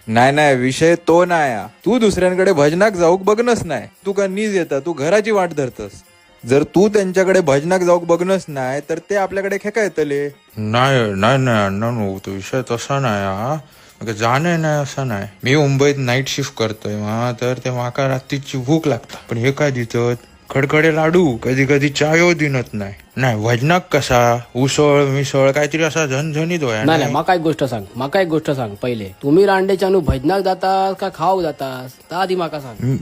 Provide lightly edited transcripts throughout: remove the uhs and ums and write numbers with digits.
नाही नाही, विषय तो नाही हा. तू दुसऱ्यांकडे भजनाक जाऊक बघनच नाही, तू का नीज येता, तू घराची वाट धरतस. जर तू त्यांच्याकडे भजनाक जाऊक बघनच नाही तर ते आपल्याकडे खेका येतले. नाही नाही नाही अण्णा, तो विषय तसा नाही हा. जाणे नाही असं नाही. मी मुंबईत नाईट शिफ्ट करतोय तर ते माका रात्रीची भूक लागता, पण हे काय दिसत खडखडे लाडू, कधी कधी चायो दिनत नाही. नाही भजनाक कसा उसळ मिसळ काहीतरी असा झणझणीत होया. नाही नाही, माका एक गोष्ट सांग पहिले, तुम्ही रांडेच्यानू भजनाक जातास का खाऊक जातास ता आधी माका सांग.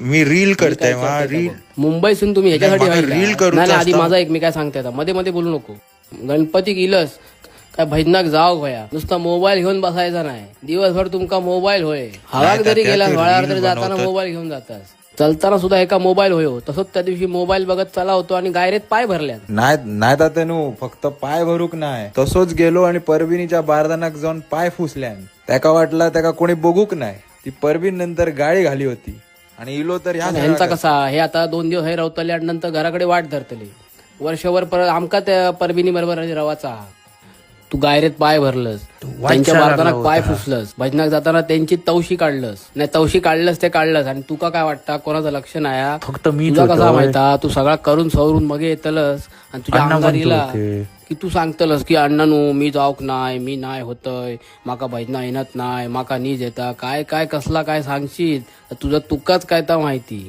मी रील करताय रील. मुंबईसून तुम्ही ह्याच्यासाठी नाही, माका व्हायला. रील करूचा नाही नाही, आधी असता. माझा एक मी काय सांगते आता, मध्ये मध्ये बोलू नको. गणपतीक इलस काय भजनाक जाव होया, नुसता मोबाईल घेऊन बसायचा नाही. दिवसभर तुमका मोबाईल होय, हवाक जरी त्या गेला ते वळावर reel तरी जाताना बनवतात. मोबाईल घेऊन जातास. चलताना सुद्धा एका मोबाईल होयो. तसंच त्या दिवशी मोबाईल बघत चला होतो आणि गायरेत पाय भरल्यात. नाही नाही तात्यानू, फक्त पाय भरूक नाही, तसोच गेलो आणि परबिनीच्या बारदानाक जाऊन पाय फुसल्यान. त्याका वाटला त्याका कोणी बघूक नाही. ती परबीन नंतर गाडी घाली होती आणि इलो तर ह्या ह्यांचा कसा, हे आता 2 दिवस हे रवतले आणि नंतर घराकडे वाट धरतले. वर्षभर परत आमका त्या परबिनी बरोबर रवाचा. तू गायरेत पाय भरलंस, त्यांच्या बारदानाक पाय फुसलंस, भजनाक जाताना त्यांची तवशी काढलंस. नाही तवशी काढलंस ते काढलंस आणि तुका काय वाटतं कोणाचं लक्ष नाही. फक्त मी तुझा कसा माहिता, तू सगळा करून सवरून मग येतलस आणि तुझ्या आमदारीला की तू सांगतलस की अण्णानू मी जाऊक नाही, मी नाही होतय, माका भजना येणत नाही, माका नीज येता काय काय कसला काय सांगशील, तुझं तुकाच काय तर माहिती.